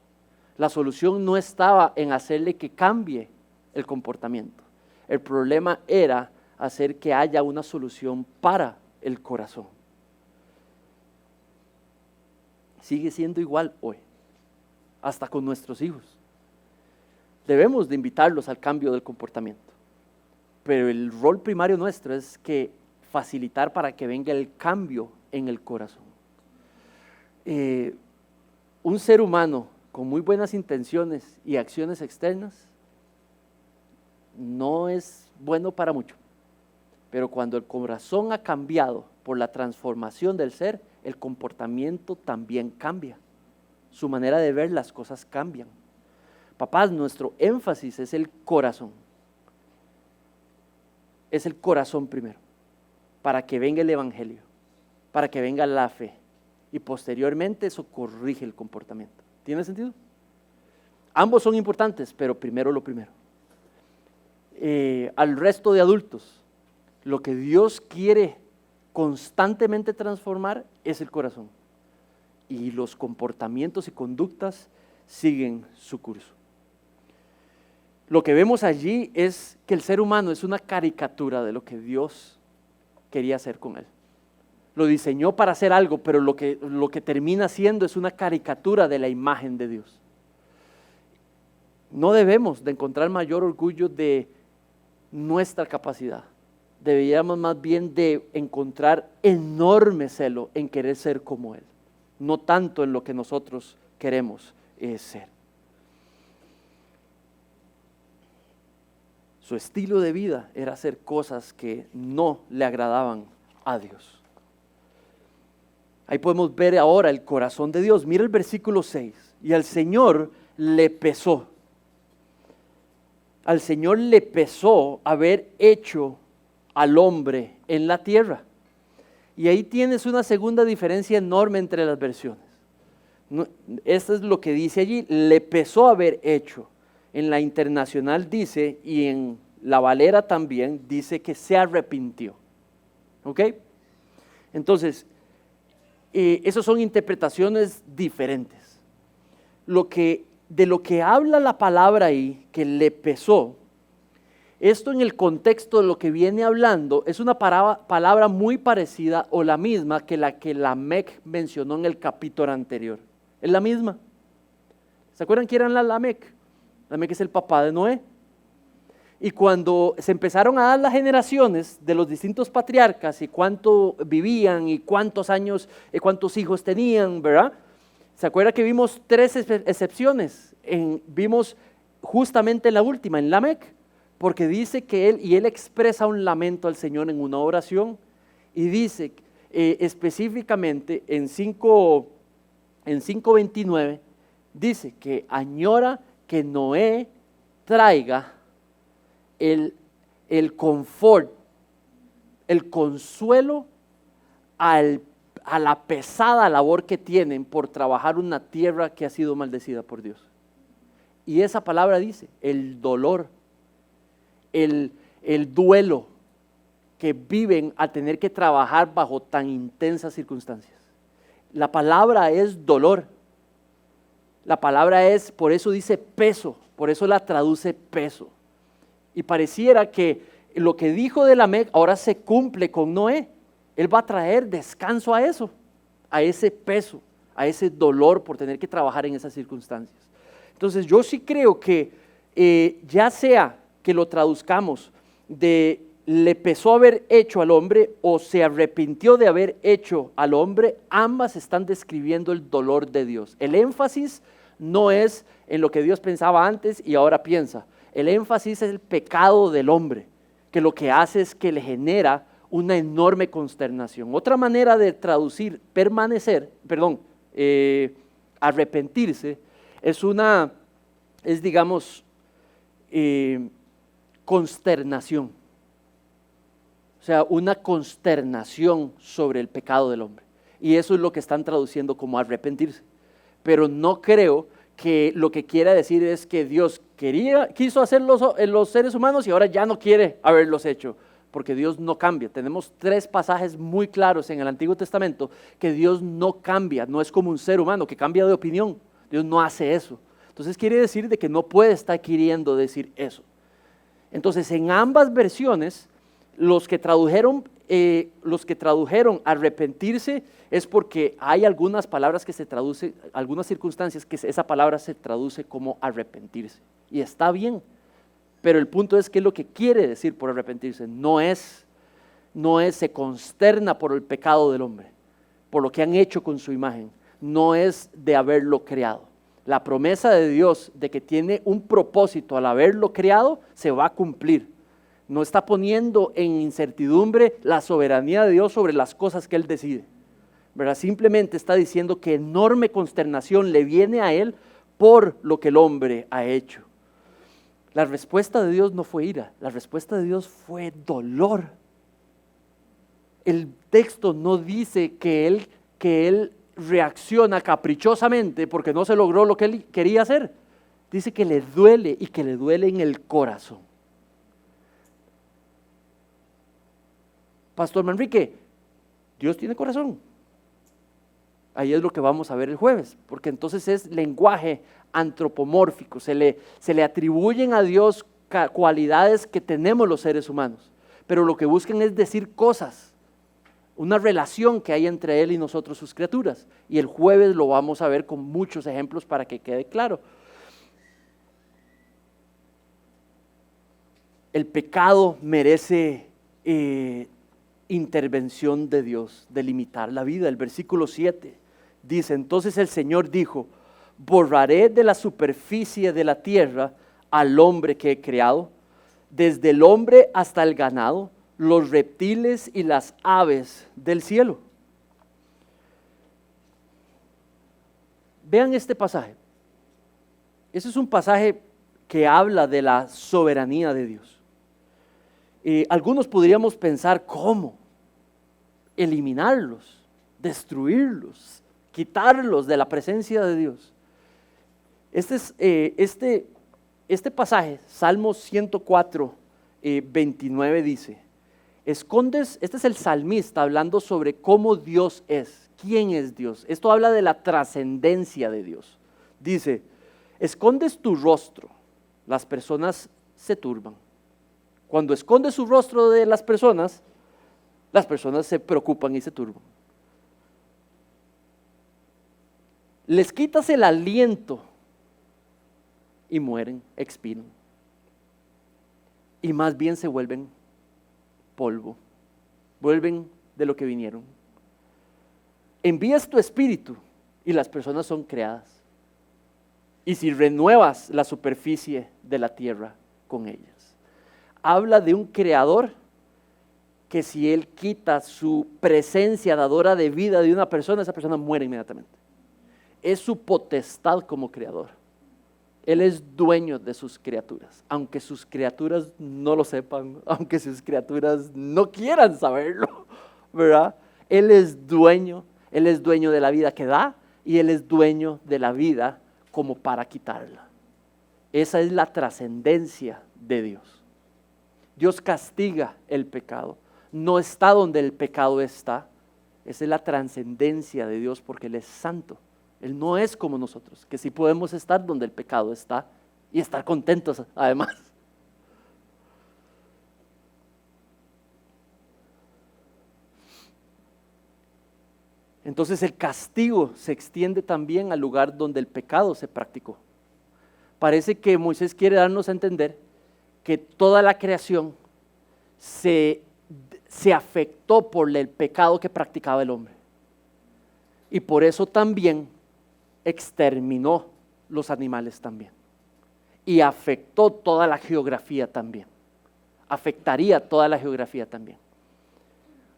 La solución no estaba en hacerle que cambie el comportamiento. El problema era hacer que haya una solución para el corazón. Sigue siendo igual hoy, hasta con nuestros hijos. Debemos de invitarlos al cambio del comportamiento, pero el rol primario nuestro es que facilitar para que venga el cambio en el corazón. un ser humano con muy buenas intenciones y acciones externas no es bueno para mucho. Pero cuando el corazón ha cambiado por la transformación del ser, el comportamiento también cambia. Su manera de ver las cosas cambian. Papás, nuestro énfasis es el corazón. Es el corazón primero, para que venga el evangelio, para que venga la fe. Y posteriormente eso corrige el comportamiento. ¿Tiene sentido? Ambos son importantes, pero primero lo primero. Al resto de adultos, lo que Dios quiere constantemente transformar es el corazón. Y los comportamientos y conductas siguen su curso. Lo que vemos allí es que el ser humano es una caricatura de lo que Dios quería hacer con él. Lo diseñó para hacer algo, pero lo que termina siendo es una caricatura de la imagen de Dios. No debemos de encontrar mayor orgullo de nuestra capacidad. Deberíamos más bien de encontrar enorme celo en querer ser como Él, no tanto en lo que nosotros queremos ser. Su estilo de vida era hacer cosas que no le agradaban a Dios. Ahí podemos ver ahora el corazón de Dios. Mira el versículo 6. Y al Señor le pesó. Al Señor le pesó haber hecho al hombre en la tierra. Y ahí tienes una segunda diferencia enorme entre las versiones. Esto es lo que dice allí, le pesó haber hecho. En la Internacional dice, y en la Valera también, dice que se arrepintió. ¿Ok? Entonces, esas son interpretaciones diferentes. De lo que habla la palabra ahí, que le pesó, esto en el contexto de lo que viene hablando es una palabra muy parecida o la misma que Lamec mencionó en el capítulo anterior. Es la misma. ¿Se acuerdan quién era Lamec? Lamec es el papá de Noé. Y cuando se empezaron a dar las generaciones de los distintos patriarcas y cuánto vivían y cuántos años, cuántos hijos tenían, ¿verdad? ¿Se acuerda que vimos 3 excepciones? Vimos justamente la última, en Lamec, porque dice que él expresa un lamento al Señor en una oración y dice específicamente en 5:29, dice que añora que Noé traiga el confort, el consuelo a la pesada labor que tienen por trabajar una tierra que ha sido maldecida por Dios. Y esa palabra dice, el dolor, el duelo que viven a tener que trabajar bajo tan intensas circunstancias. La palabra es dolor. La palabra es, por eso dice peso, por eso la traduce peso. Y pareciera que lo que dijo de Lamec ahora se cumple con Noé. Él va a traer descanso a eso, a ese peso, a ese dolor por tener que trabajar en esas circunstancias. Entonces yo sí creo que ya sea que lo traduzcamos de le pesó haber hecho al hombre o se arrepintió de haber hecho al hombre, ambas están describiendo el dolor de Dios. El énfasis no es en lo que Dios pensaba antes y ahora piensa. El énfasis es el pecado del hombre, que lo que hace es que le genera una enorme consternación. Otra manera de traducir arrepentirse, es digamos, consternación. O sea, una consternación sobre el pecado del hombre. Y eso es lo que están traduciendo como arrepentirse. Pero no creo que lo que quiera decir es que Dios quiso hacer los seres humanos y ahora ya no quiere haberlos hecho, porque Dios no cambia. Tenemos 3 pasajes muy claros en el Antiguo Testamento que Dios no cambia, no es como un ser humano que cambia de opinión. Dios no hace eso. Entonces quiere decir de que no puede estar queriendo decir eso. Entonces en ambas versiones, los que tradujeron arrepentirse es porque hay algunas palabras que se traducen, algunas circunstancias que esa palabra se traduce como arrepentirse. Y está bien, pero el punto es que lo que quiere decir por arrepentirse no es se consterna por el pecado del hombre, por lo que han hecho con su imagen. no es de haberlo creado. La promesa de Dios de que tiene un propósito al haberlo creado se va a cumplir. No está poniendo en incertidumbre la soberanía de Dios sobre las cosas que Él decide, ¿verdad? Simplemente está diciendo que enorme consternación le viene a Él por lo que el hombre ha hecho. La respuesta de Dios no fue ira, la respuesta de Dios fue dolor. El texto no dice que Él reacciona caprichosamente porque no se logró lo que Él quería hacer. Dice que le duele y que le duele en el corazón. Pastor Manrique, Dios tiene corazón. Ahí es lo que vamos a ver el jueves, porque entonces es lenguaje antropomórfico, se le atribuyen a Dios cualidades que tenemos los seres humanos, pero lo que buscan es decir cosas, una relación que hay entre Él y nosotros sus criaturas, y el jueves lo vamos a ver con muchos ejemplos para que quede claro. El pecado merece intervención de Dios, de limitar la vida. El versículo 7 dice, entonces el Señor dijo, borraré de la superficie de la tierra al hombre que he creado, desde el hombre hasta el ganado, los reptiles y las aves del cielo. Vean este pasaje. Ese es un pasaje que habla de la soberanía de Dios. Algunos podríamos pensar, ¿cómo? Eliminarlos, destruirlos, quitarlos de la presencia de Dios. Este pasaje, Salmos 104, 29 dice, escondes, este es el salmista hablando sobre cómo Dios es, quién es Dios. Esto habla de la trascendencia de Dios. Dice, escondes tu rostro, las personas se turban. Cuando esconde su rostro de las personas se preocupan y se turban. Les quitas el aliento y mueren, expiran. Y más bien se vuelven polvo, vuelven de lo que vinieron. Envías tu espíritu y las personas son creadas. Y si renuevas la superficie de la tierra con ellas. Habla de un creador que si Él quita su presencia dadora de vida de una persona, esa persona muere inmediatamente. Es su potestad como creador. Él es dueño de sus criaturas, aunque sus criaturas no lo sepan, aunque sus criaturas no quieran saberlo, ¿verdad? Él es dueño de la vida que da y Él es dueño de la vida como para quitarla. Esa es la trascendencia de Dios. Dios castiga el pecado, no está donde el pecado está. Esa es la trascendencia de Dios porque Él es santo. Él no es como nosotros, que sí podemos estar donde el pecado está y estar contentos además. Entonces el castigo se extiende también al lugar donde el pecado se practicó. Parece que Moisés quiere darnos a entender que toda la creación se afectó por el pecado que practicaba el hombre. Y por eso también exterminó los animales también. Y afectó toda la geografía también. Afectaría toda la geografía también.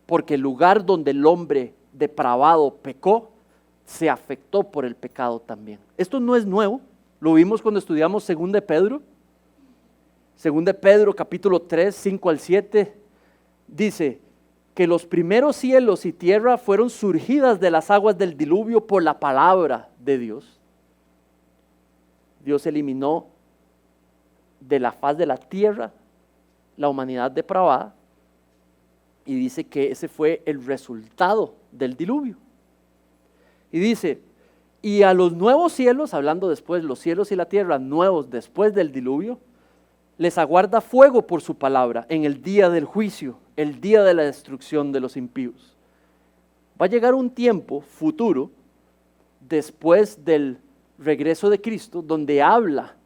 Porque el lugar donde el hombre depravado pecó, se afectó por el pecado también. Esto no es nuevo, lo vimos cuando estudiamos 2 de Pedro. 2 de Pedro capítulo 3, 5 al 7, dice que los primeros cielos y tierra fueron surgidas de las aguas del diluvio por la palabra de Dios. Dios eliminó de la faz de la tierra la humanidad depravada y dice que ese fue el resultado del diluvio. Y dice, y a los nuevos cielos, hablando después, los cielos y la tierra nuevos después del diluvio, les aguarda fuego por su palabra en el día del juicio, el día de la destrucción de los impíos. Va a llegar un tiempo futuro, después del regreso de Cristo, donde habla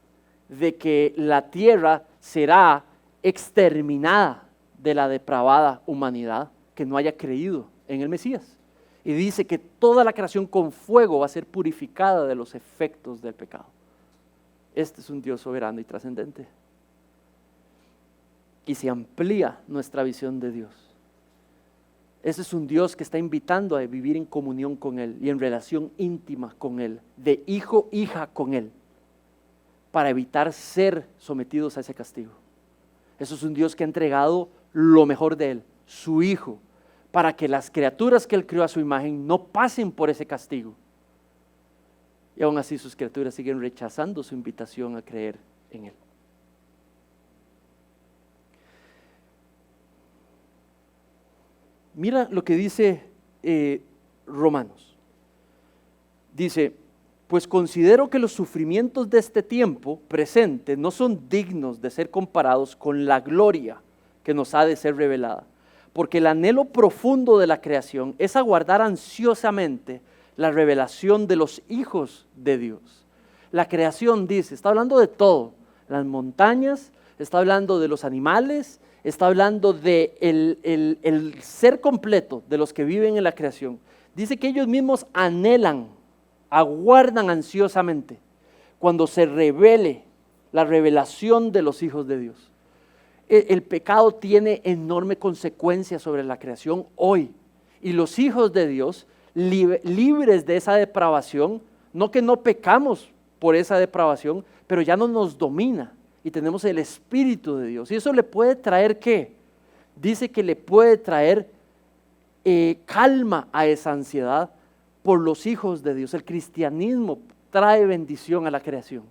de que la tierra será exterminada de la depravada humanidad que no haya creído en el Mesías. Y dice que toda la creación con fuego va a ser purificada de los efectos del pecado. Este es un Dios soberano y trascendente. Y se amplía nuestra visión de Dios. Ese es un Dios que está invitando a vivir en comunión con Él y en relación íntima con Él, de hijo, hija con Él, para evitar ser sometidos a ese castigo. Eso es un Dios que ha entregado lo mejor de Él, su Hijo, para que las criaturas que Él creó a su imagen no pasen por ese castigo. Y aún así sus criaturas siguen rechazando su invitación a creer en Él. Mira lo que dice Romanos. Dice, pues considero que los sufrimientos de este tiempo presente no son dignos de ser comparados con la gloria que nos ha de ser revelada, porque el anhelo profundo de la creación es aguardar ansiosamente la revelación de los hijos de Dios. La creación, dice, está hablando de todo, las montañas, está hablando de los animales, está hablando de el ser completo de los que viven en la creación. Dice que ellos mismos anhelan, aguardan ansiosamente cuando se revele la revelación de los hijos de Dios. El pecado tiene enorme consecuencia sobre la creación hoy, y los hijos de Dios, libres de esa depravación, no que no pecamos por esa depravación, pero ya no nos domina y tenemos el Espíritu de Dios. Y eso le puede traer, ¿qué? Dice que le puede traer calma a esa ansiedad por los hijos de Dios. El cristianismo trae bendición a la creación.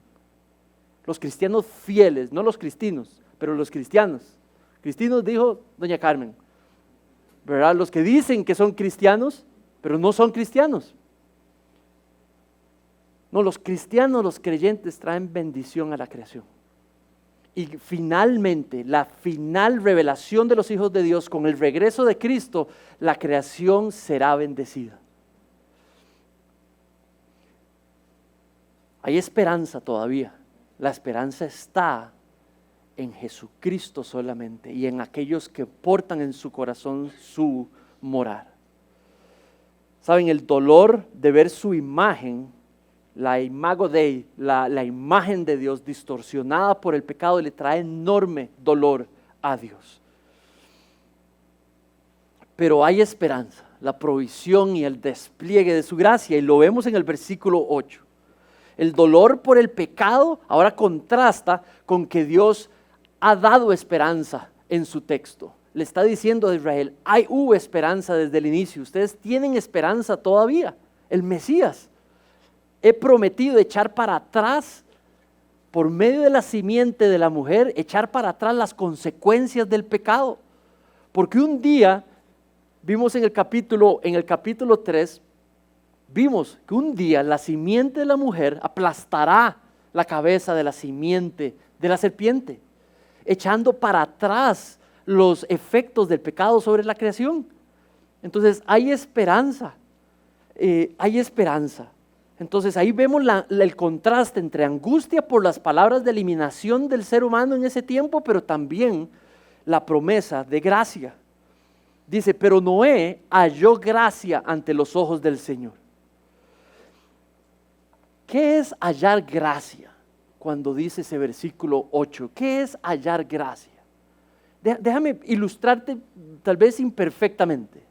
Los cristianos fieles, no los cristinos, pero los cristianos. Cristinos dijo doña Carmen, ¿verdad? Los que dicen que son cristianos, pero no son cristianos. No, los cristianos, los creyentes traen bendición a la creación. Y finalmente, la final revelación de los hijos de Dios con el regreso de Cristo, la creación será bendecida. Hay esperanza todavía. La esperanza está en Jesucristo solamente y en aquellos que portan en su corazón su morar. Saben, el dolor de ver su imagen, la imago Dei, la imagen de Dios distorsionada por el pecado, le trae enorme dolor a Dios. Pero hay esperanza, la provisión y el despliegue de su gracia, y lo vemos en el versículo 8. El dolor por el pecado ahora contrasta con que Dios ha dado esperanza en su texto. Le está diciendo a Israel, hubo esperanza desde el inicio, ustedes tienen esperanza todavía, el Mesías. He prometido echar para atrás, por medio de la simiente de la mujer, echar para atrás las consecuencias del pecado. Porque un día, vimos en el capítulo 3, vimos que un día la simiente de la mujer aplastará la cabeza de la simiente de la serpiente, echando para atrás los efectos del pecado sobre la creación. Entonces hay esperanza, hay esperanza. Entonces ahí vemos el contraste entre angustia por las palabras de eliminación del ser humano en ese tiempo, pero también la promesa de gracia. Dice, pero Noé halló gracia ante los ojos del Señor. ¿Qué es hallar gracia? Cuando dice ese versículo 8, ¿qué es hallar gracia? Déjame ilustrarte tal vez imperfectamente,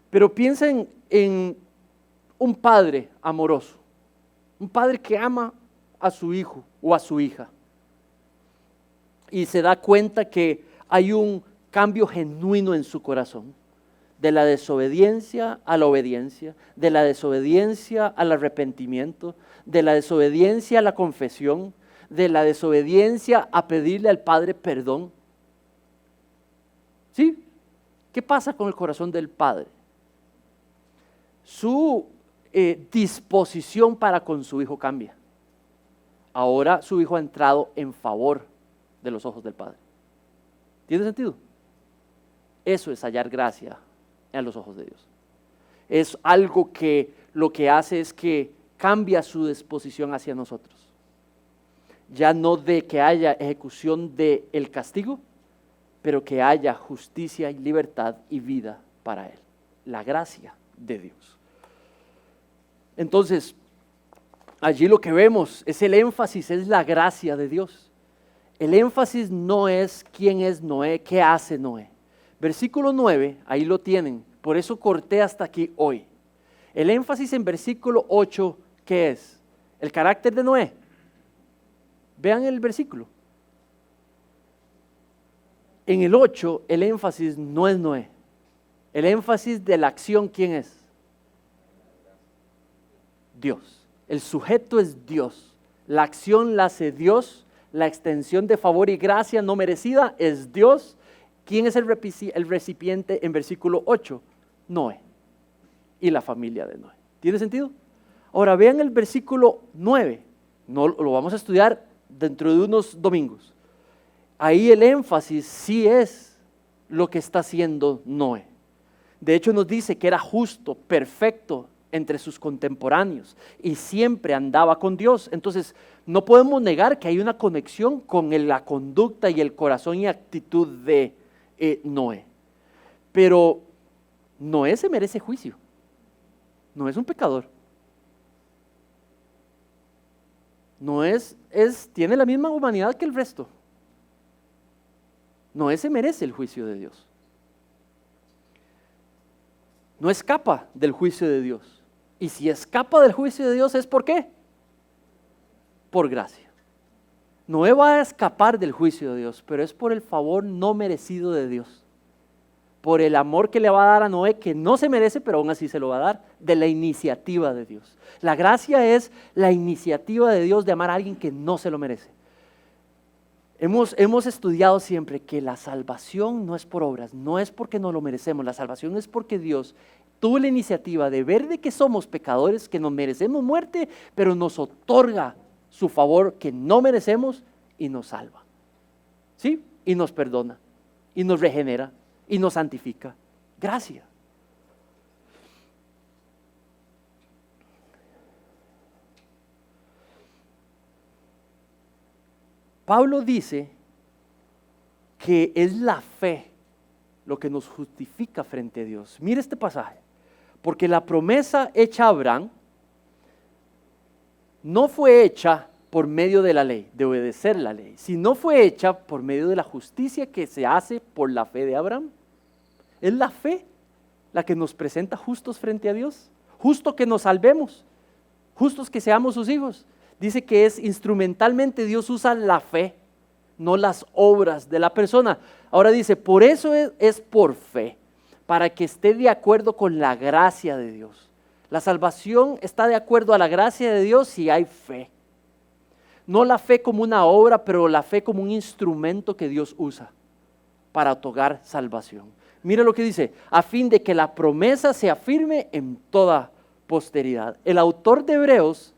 pero piensen en un padre amoroso, un padre que ama a su hijo o a su hija y se da cuenta que hay un cambio genuino en su corazón, de la desobediencia a la obediencia, de la desobediencia al arrepentimiento, de la desobediencia a la confesión, de la desobediencia a pedirle al Padre perdón. ¿Sí? ¿Qué pasa con el corazón del Padre? Su disposición para con su hijo cambia. Ahora su hijo ha entrado en favor de los ojos del Padre. ¿Tiene sentido? Eso es hallar gracia a los ojos de Dios. Es algo que lo que hace es que cambia su disposición hacia nosotros. Ya no de que haya ejecución del castigo, pero que haya justicia y libertad y vida para él. La gracia de Dios. Entonces, allí lo que vemos es el énfasis, es la gracia de Dios. El énfasis no es quién es Noé, qué hace Noé. Versículo 9, ahí lo tienen, por eso corté hasta aquí hoy. El énfasis en versículo 8, ¿qué es? El carácter de Noé. Vean el versículo. En el 8, el énfasis no es Noé. El énfasis de la acción, ¿quién es? Dios. El sujeto es Dios. La acción la hace Dios. La extensión de favor y gracia no merecida es Dios. ¿Quién es el recipiente en versículo 8? Noé y la familia de Noé. ¿Tiene sentido? Ahora vean el versículo 9. No, lo vamos a estudiar dentro de unos domingos. Ahí el énfasis sí es lo que está haciendo Noé. De hecho nos dice que era justo, perfecto entre sus contemporáneos y siempre andaba con Dios. Entonces no podemos negar que hay una conexión con la conducta y el corazón y actitud de Noé. Pero Noé se merece juicio. No es un pecador. Noé tiene la misma humanidad que el resto. Noé se merece el juicio de Dios. No escapa del juicio de Dios. Y si escapa del juicio de Dios, ¿es por qué? Por gracia. Noé va a escapar del juicio de Dios, pero es por el favor no merecido de Dios. Por el amor que le va a dar a Noé, que no se merece, pero aún así se lo va a dar, de la iniciativa de Dios. La gracia es la iniciativa de Dios de amar a alguien que no se lo merece. Hemos estudiado siempre que la salvación no es por obras, no es porque no lo merecemos, la salvación es porque Dios tuvo la iniciativa de ver de que somos pecadores, que nos merecemos muerte, pero nos otorga su favor que no merecemos y nos salva. ¿Sí? Y nos perdona, y nos regenera, y nos santifica. Gracia. Pablo dice que es la fe lo que nos justifica frente a Dios. Mire este pasaje. Porque la promesa hecha a Abraham no fue hecha por medio de la ley, de obedecer la ley, sino fue hecha por medio de la justicia que se hace por la fe de Abraham. Es la fe la que nos presenta justos frente a Dios, justo que nos salvemos, justos que seamos sus hijos. Dice que es instrumentalmente Dios usa la fe, no las obras de la persona. Ahora dice, por eso es por fe, para que esté de acuerdo con la gracia de Dios. La salvación está de acuerdo a la gracia de Dios si hay fe. No la fe como una obra, pero la fe como un instrumento que Dios usa para otorgar salvación. Mira lo que dice, a fin de que la promesa se afirme en toda posteridad. El autor de Hebreos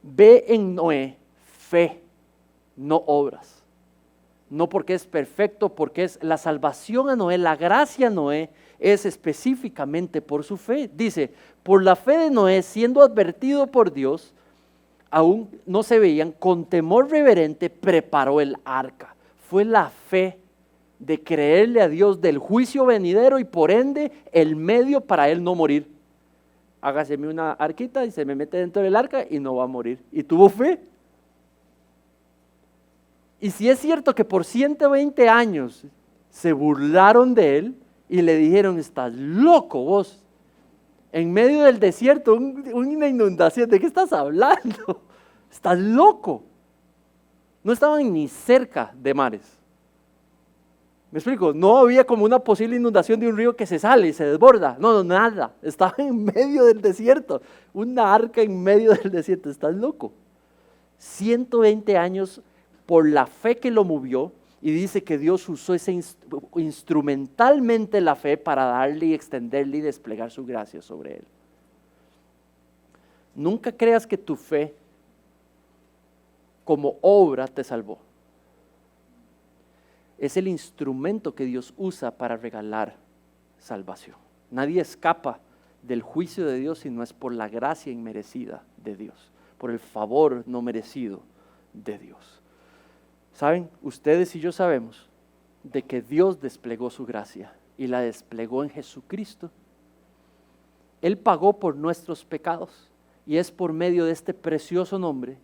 ve en Noé fe, no obras. No porque es perfecto, porque es la salvación a Noé, la gracia a Noé es específicamente por su fe. Dice, por la fe de Noé, siendo advertido por Dios, aún no se veían, con temor reverente preparó el arca. Fue la fe de creerle a Dios del juicio venidero y por ende el medio para él no morir. Hágaseme una arquita y se me mete dentro del arca y no va a morir. Y tuvo fe. Y si es cierto que por 120 años se burlaron de él y le dijeron, estás loco vos, en medio del desierto, una inundación, ¿de qué estás hablando? Estás loco. No estaban ni cerca de mares. ¿Me explico? No había como una posible inundación de un río que se sale y se desborda. No, nada. Estaba en medio del desierto. Una arca en medio del desierto. Estás loco. 120 años por la fe que lo movió, y dice que Dios usó instrumentalmente la fe para darle y extenderle y desplegar su gracia sobre él. Nunca creas que tu fe como obra te salvó. Es el instrumento que Dios usa para regalar salvación. Nadie escapa del juicio de Dios si no es por la gracia inmerecida de Dios, por el favor no merecido de Dios. ¿Saben? Ustedes y yo sabemos de que Dios desplegó su gracia y la desplegó en Jesucristo Él pagó por nuestros pecados y es por medio de este precioso nombre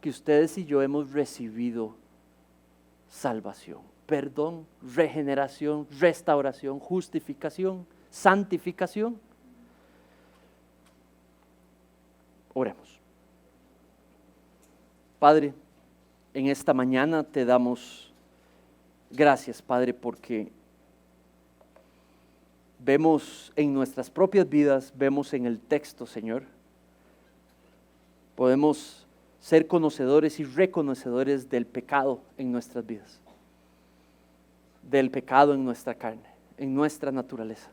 que ustedes y yo hemos recibido salvación, perdón, regeneración, restauración, justificación, santificación. Oremos. Padre, en esta mañana te damos gracias, Padre, porque vemos en nuestras propias vidas, vemos en el texto, Señor, podemos ser conocedores y reconocedores del pecado en nuestras vidas, del pecado en nuestra carne, en nuestra naturaleza.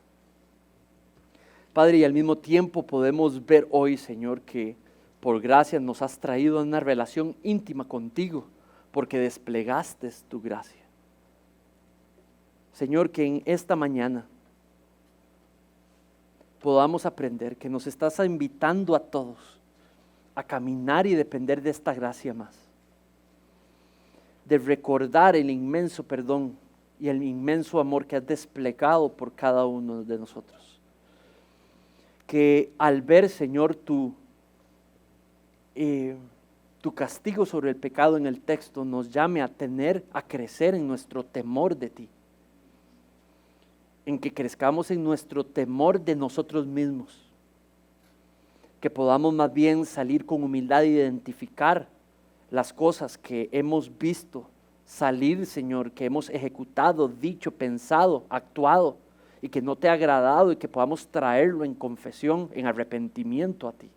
Padre, y al mismo tiempo podemos ver hoy, Señor, que por gracia nos has traído a una relación íntima contigo, porque desplegaste tu gracia. Señor, que en esta mañana podamos aprender que nos estás invitando a todos a caminar y depender de esta gracia más, de recordar el inmenso perdón y el inmenso amor que has desplegado por cada uno de nosotros. Que al ver, Señor, tu castigo sobre el pecado en el texto nos llame a crecer en nuestro temor de ti, en que crezcamos en nuestro temor de nosotros mismos, que podamos más bien salir con humildad e identificar las cosas que hemos visto salir, Señor, que hemos ejecutado, dicho, pensado, actuado y que no te ha agradado, y que podamos traerlo en confesión, en arrepentimiento a ti.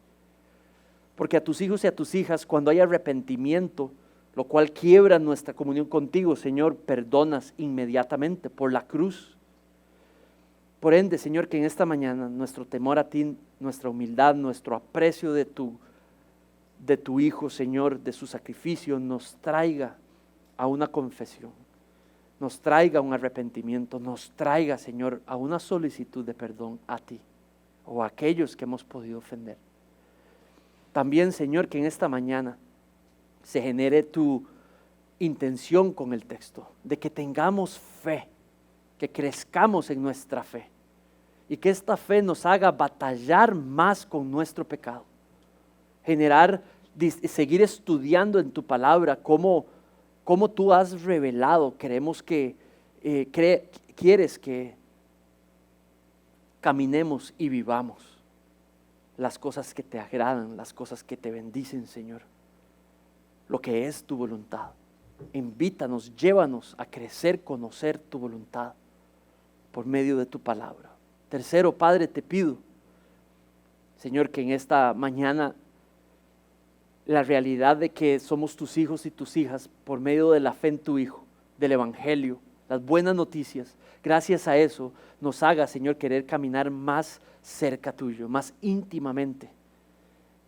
Porque a tus hijos y a tus hijas, cuando hay arrepentimiento, lo cual quiebra nuestra comunión contigo, Señor, perdonas inmediatamente por la cruz. Por ende, Señor, que en esta mañana nuestro temor a ti, nuestra humildad, nuestro aprecio de tu Hijo, Señor, de su sacrificio, nos traiga a una confesión, nos traiga a un arrepentimiento, nos traiga, Señor, a una solicitud de perdón a ti o a aquellos que hemos podido ofender. También, Señor, que en esta mañana se genere tu intención con el texto, de que tengamos fe, que crezcamos en nuestra fe y que esta fe nos haga batallar más con nuestro pecado, seguir estudiando en tu palabra cómo tú has revelado. Queremos que quieres que caminemos y vivamos las cosas que te agradan, las cosas que te bendicen, Señor, lo que es tu voluntad. Invítanos, llévanos a crecer, conocer tu voluntad por medio de tu palabra. Tercero, Padre, te pido, Señor, que en esta mañana la realidad de que somos tus hijos y tus hijas por medio de la fe en tu Hijo, del Evangelio, las buenas noticias, gracias a eso nos haga, Señor, querer caminar más cerca tuyo, más íntimamente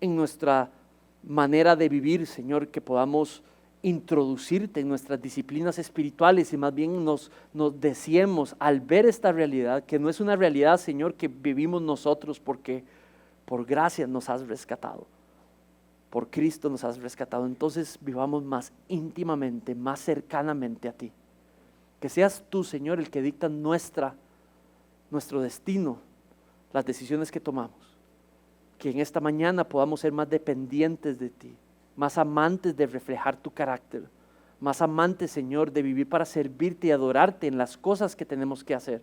en nuestra manera de vivir, Señor, que podamos introducirte en nuestras disciplinas espirituales y más bien nos deseemos al ver esta realidad, que no es una realidad, Señor, que vivimos nosotros porque por gracia nos has rescatado, por Cristo nos has rescatado. Entonces vivamos más íntimamente, más cercanamente a ti. Que seas tú, Señor, el que dicta nuestro destino, las decisiones que tomamos. Que en esta mañana podamos ser más dependientes de ti, más amantes de reflejar tu carácter, más amantes, Señor, de vivir para servirte y adorarte en las cosas que tenemos que hacer.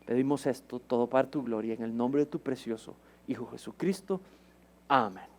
Pedimos esto todo para tu gloria, en el nombre de tu precioso Hijo Jesucristo. Amén.